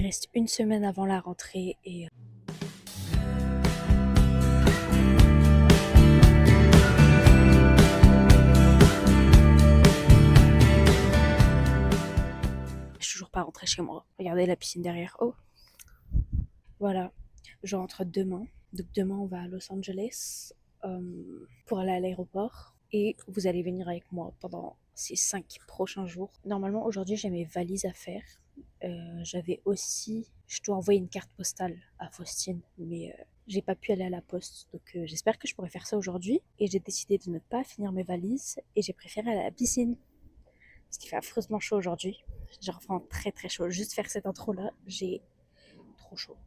Il reste une semaine avant la rentrée et je suis toujours pas rentrée chez moi. Regardez la piscine derrière. Oh, voilà. Je rentre demain. Donc demain, on va à Los Angeles pour aller à l'aéroport. Et vous allez venir avec moi pendant ces 5 prochains jours. Normalement, aujourd'hui, j'ai mes valises à faire. J'avais aussi... Je dois envoyer une carte postale à Faustine, mais j'ai pas pu aller à la poste. Donc j'espère que je pourrai faire ça aujourd'hui. Et j'ai décidé de ne pas finir mes valises et j'ai préféré aller à la piscine. Parce qu'il fait affreusement chaud aujourd'hui. J'ai vraiment très très chaud. Juste faire cette intro là, j'ai trop chaud.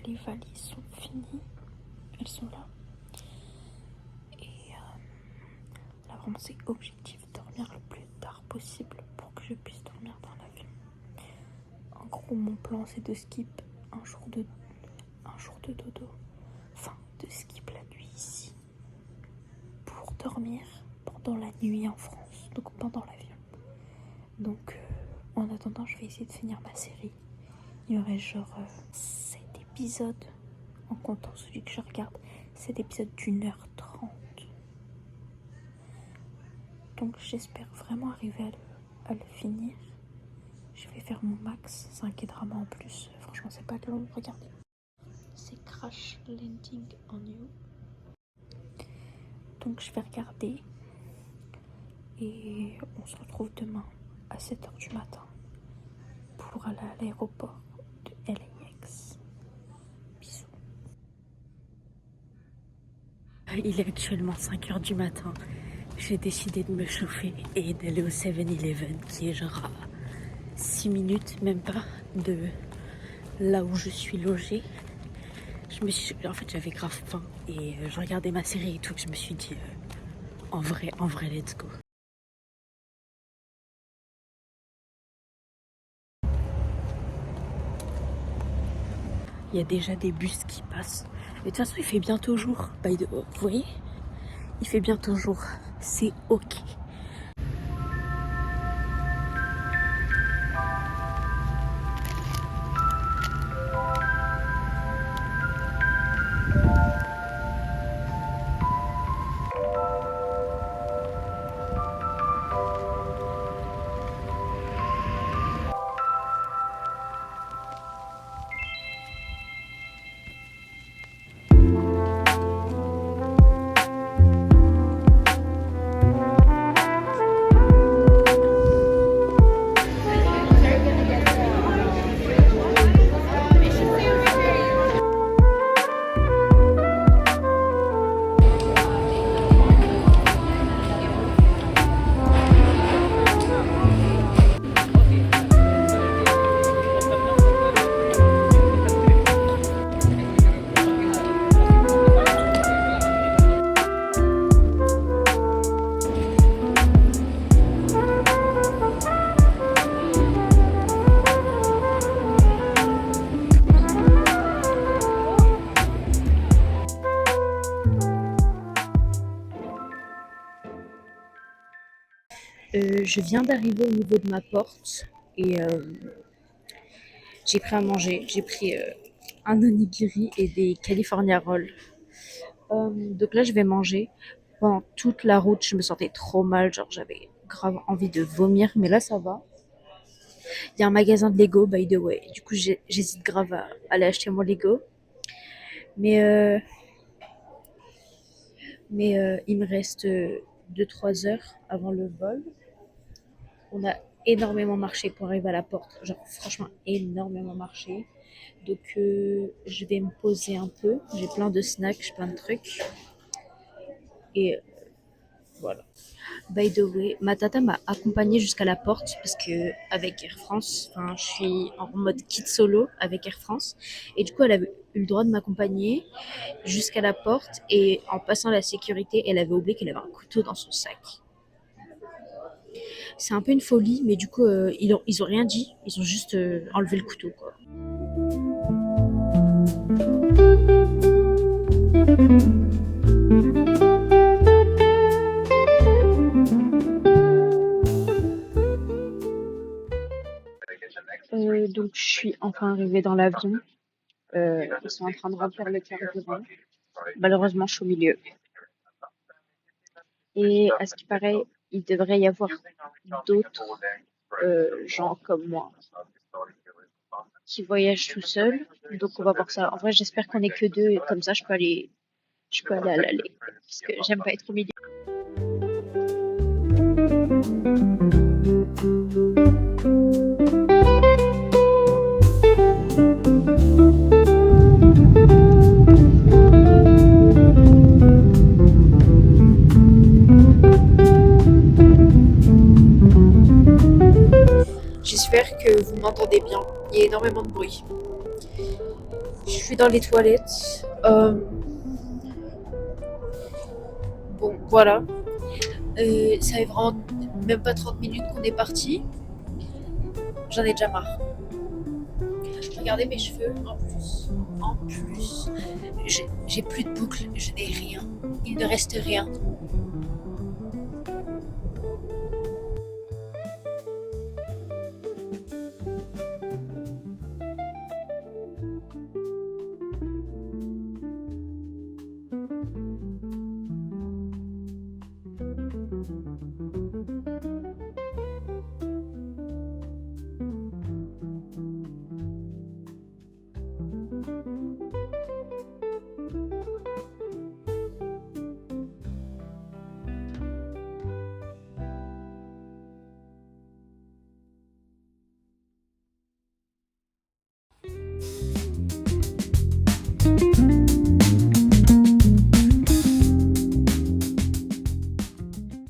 Les valises sont finies, elles sont là. Et là vraiment c'est objectif dormir le plus tard possible pour que je puisse dormir dans l'avion. En gros mon plan c'est de skip un jour de dodo, enfin de skip la nuit ici pour dormir pendant la nuit en France, donc pendant l'avion. Donc en attendant je vais essayer de finir ma série. Il y aurait genre 7 épisodes en comptant celui que je regarde, 7 épisodes d'1h30. Donc j'espère vraiment arriver à le finir. Je vais faire mon max, c'est un K-drama en plus, franchement c'est pas long, regardez. C'est Crash Landing on You. Donc je vais regarder et on se retrouve demain à 7h du matin pour aller à l'aéroport de LAX. Bisous. Il est actuellement 5h du matin. J'ai décidé de me chauffer et d'aller au 7-Eleven qui est genre à 6 minutes, même pas, de là où je suis logée. En fait, j'avais grave faim et je regardais ma série et tout, que je me suis dit, en vrai, let's go. Il y a déjà des bus qui passent. Mais de toute façon, il fait bientôt jour. Vous voyez? Il fait bientôt jour. C'est ok. Je viens d'arriver au niveau de ma porte et j'ai pris à manger. J'ai pris un onigiri et des California Rolls. Donc là, je vais manger. Pendant toute la route, je me sentais trop mal. Genre, j'avais grave envie de vomir, mais là, ça va. Il y a un magasin de Lego, by the way. Du coup, j'hésite grave à aller acheter mon Lego. Mais il me reste 2-3 heures avant le vol. On a énormément marché pour arriver à la porte. Genre, franchement, énormément marché. Donc, je vais me poser un peu. J'ai plein de snacks, j'ai plein de trucs. Et voilà. By the way, ma tata m'a accompagnée jusqu'à la porte parce que avec Air France, enfin, je suis en mode kit solo avec Air France. Et du coup, elle avait eu le droit de m'accompagner jusqu'à la porte. Et en passant la sécurité, elle avait oublié qu'elle avait un couteau dans son sac. C'est un peu une folie, mais du coup, ils ont rien dit. Ils ont juste enlevé le couteau, quoi. Donc, je suis enfin arrivée dans l'avion. Ils sont en train de remplir le carburant. Malheureusement, je suis au milieu. Et à ce qui paraît, il devrait y avoir d'autres gens comme moi qui voyagent tout seuls. Donc, on va voir ça. En vrai, j'espère qu'on est que deux. Et comme ça, je peux aller à l'aller. Parce que j'aime pas être au milieu. J'espère que vous m'entendez bien. Il y a énormément de bruit. Je suis dans les toilettes. Bon, voilà. Ça fait vraiment même pas 30 minutes qu'on est parti. J'en ai déjà marre. Regardez mes cheveux en plus. En plus, j'ai plus de boucles. Je n'ai rien. Il ne reste rien.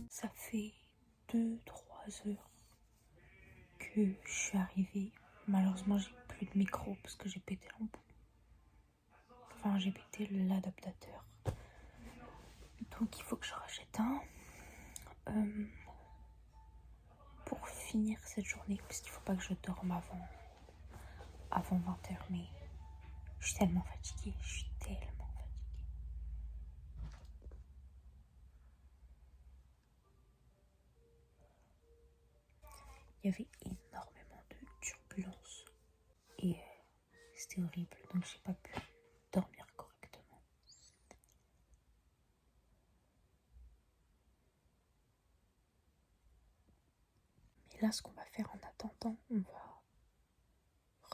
Ça fait 2-3 heures que je suis arrivée. Malheureusement, j'ai plus de micro parce que j'ai pété un bout. Enfin, j'ai pété l'adaptateur. Donc, il faut que je rachète un. Pour finir cette journée, parce qu'il faut pas que je dorme avant 20h. Mais je suis tellement fatiguée. Il y avait énormément de turbulences. Et c'était horrible. Donc, j'ai pas pu dormir correctement. Mais là, ce qu'on va faire en attendant, on va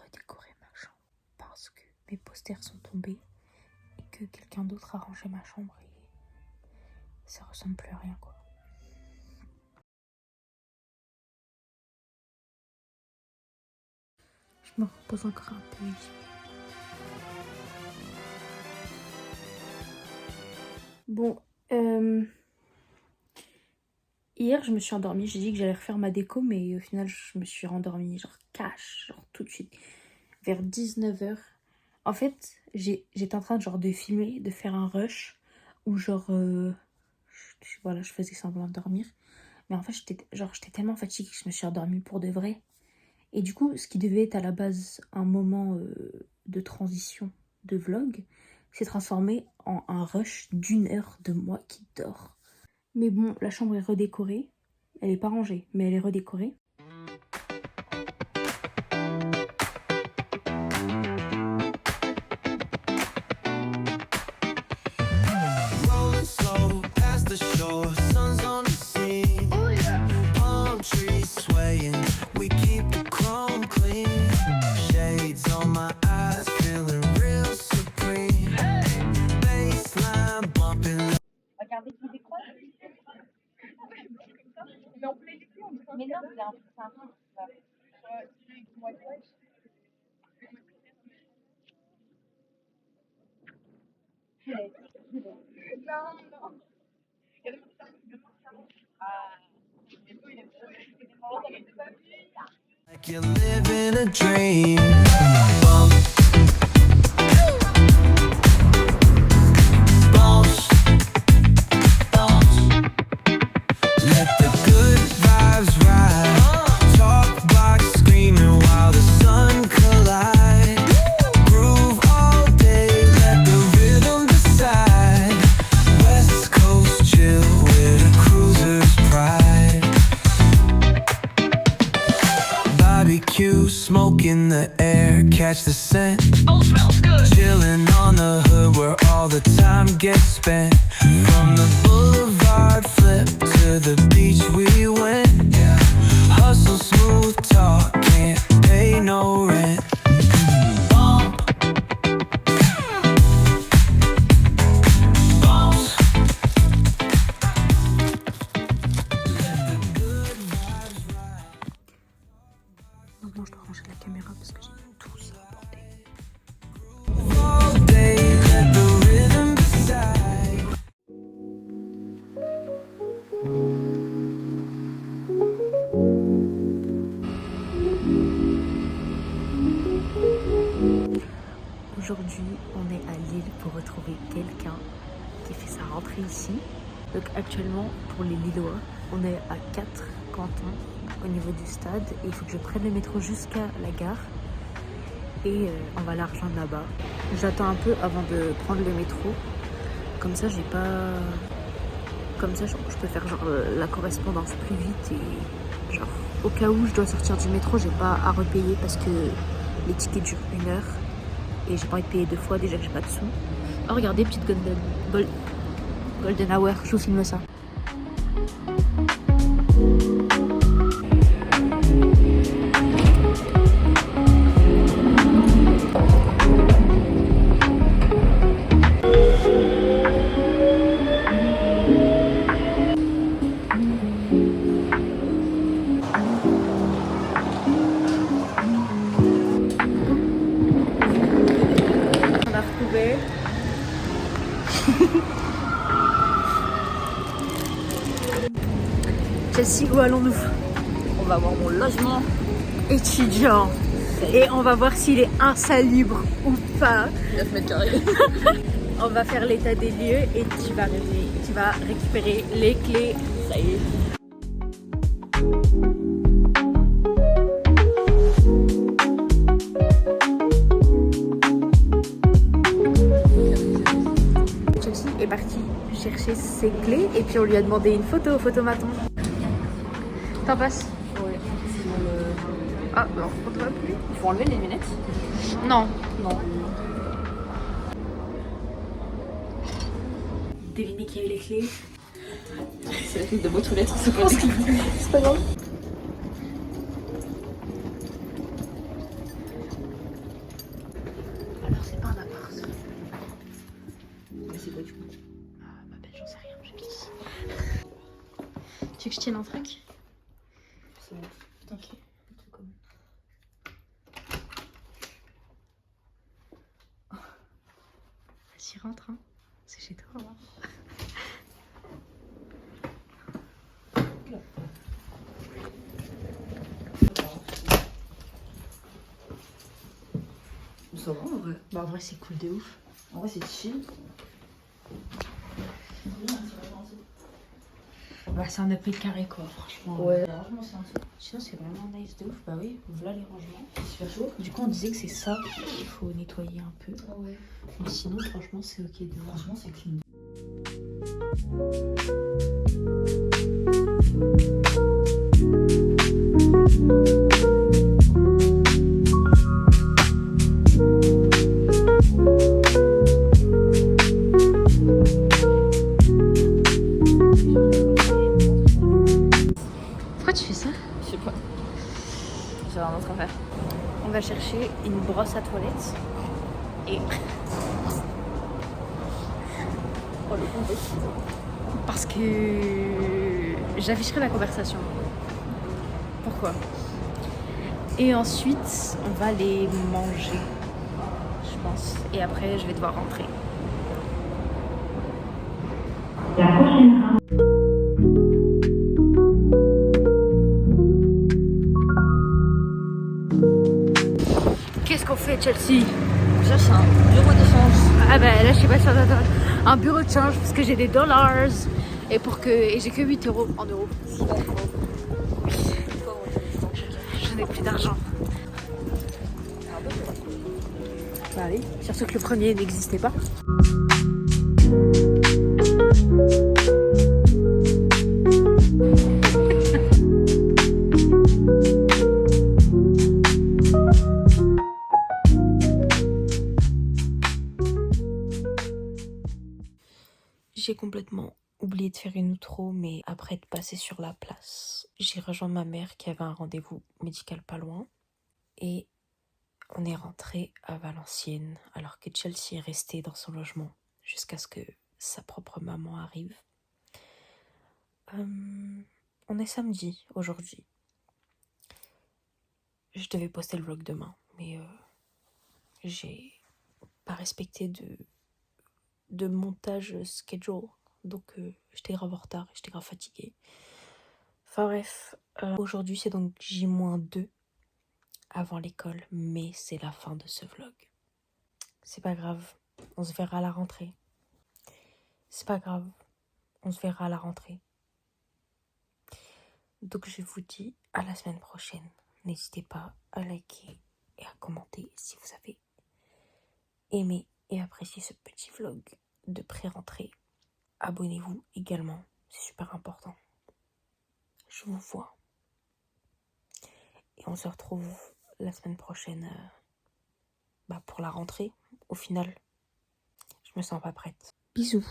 redécorer ma chambre. Parce que mes posters sont tombés et que quelqu'un d'autre a rangé ma chambre et ça ressemble plus à rien, quoi. Je me repose encore un peu ici. Bon, hier je me suis endormie, j'ai dit que j'allais refaire ma déco, mais au final je me suis rendormie, genre cash, genre tout de suite, vers 19h. En fait, j'étais en train de, genre, de filmer, de faire un rush, où genre, voilà, je faisais semblant de dormir. Mais en fait, j'étais tellement fatiguée que je me suis endormie pour de vrai. Et du coup, ce qui devait être à la base un moment de transition de vlog s'est transformé en un rush d'1 heure de moi qui dors. Mais bon, la chambre est redécorée. Elle est pas rangée, mais elle est redécorée. Regardez qui décolle. Mais non, c'est un peu. Like you're living a dream. Bump, bounce, bounce. Let the good vibes ride. Talk box screaming while the sun collide. Groove all day, let the rhythm decide. West Coast chill with a cruiser's pride. Barbecue, smoke in the air, catch the scent. Oh, smells good. Chilling on the hood where all the time gets spent. From the boulevard flip to the beach we went. Yeah. Hustle, smooth talk, can't pay no rent. Bump, bounce. Let the good vibes ride. Maintenant, je dois ranger la caméra parce que j'ai tout ça à porter. All day, let the rhythm decide. Aujourd'hui, on est à Lille pour retrouver quelqu'un qui fait sa rentrée ici. Donc actuellement, pour les Lillois, on est à 4 cantons au niveau du stade. Et il faut que je prenne le métro jusqu'à la gare. Et on va la rejoindre là-bas. J'attends un peu avant de prendre le métro. Comme ça, j'ai pas... Comme ça, je peux faire genre la correspondance plus vite. Et genre, au cas où je dois sortir du métro, j'ai pas à repayer parce que les tickets durent 1 heure. Et j'ai pas envie de payer 2 fois, déjà que j'ai pas de sous. Oh, regardez, petite Golden Hour, je vous filme ça. On a retrouvé. Chelsea, où allons-nous? On va voir mon logement. Étudiant. Et on va voir s'il est insalubre ou pas. 9 mètres carrés. On va faire l'état des lieux et tu vas récupérer les clés. Ça y est. Chelsea est partie chercher ses clés et puis on lui a demandé une photo au photomaton. T'en passes? Ouais. Ah, non, on te voit plus. Il faut enlever les lunettes? Non. Non. Devinez qui a eu les clés? C'est la clé de boîte aux lettres, c'est pas grave. C'est pas grave. Alors c'est pas un appart. Mais c'est quoi du coup? Bah j'en sais rien, je dis. Tu veux que je tienne un truc? C'est bon. Putain, ok. Un truc comme... Vas-y, rentre, hein. C'est chez toi. Hein. Ça va en vrai. Bah en vrai c'est cool de ouf. En vrai c'est chill. Bah c'est un EP carré quoi, franchement. Ouais. Franchement c'est un truc. Sinon c'est vraiment nice de ouf. Bah oui, voilà les rangements. C'est super chaud. Du coup on disait que c'est ça, il faut nettoyer un peu. Ah ouais. Mais sinon franchement c'est ok de ouf. Franchement c'est clean. Pourquoi tu fais ça? Je sais pas. J'ai un autre affaire. On va chercher une brosse à toilette et Oh le contexte. parce que j'afficherai la conversation. Pourquoi? Et ensuite, on va les manger, je pense. Et après, je vais devoir rentrer. La prochaine rame. Qu'est-ce qu'on fait, Chelsea? On cherche un bureau d'échange. Ah bah là, je sais pas sur un bureau de change parce que j'ai des dollars et j'ai que 8 euros en euros. Je n'ai plus d'argent. Bah oui, surtout que le premier n'existait pas. J'ai complètement oublié de faire une outro, mais après être passée sur la place, j'ai rejoint ma mère qui avait un rendez-vous médical pas loin. Et on est rentré à Valenciennes alors que Chelsea est restée dans son logement jusqu'à ce que sa propre maman arrive. On est samedi aujourd'hui. Je devais poster le vlog demain, mais j'ai pas respecté de montage schedule, donc j'étais grave en retard et j'étais grave fatiguée. Enfin bref, aujourd'hui c'est donc J-2 avant l'école, mais c'est la fin de ce vlog. C'est pas grave, on se verra à la rentrée. C'est pas grave, on se verra à la rentrée. Donc je vous dis à la semaine prochaine. N'hésitez pas à liker et à commenter si vous avez aimé et apprécié ce petit vlog de pré-rentrée. Abonnez-vous également, c'est super important. Je vous vois. Et on se retrouve la semaine prochaine pour la rentrée. Au final, je me sens pas prête. Bisous.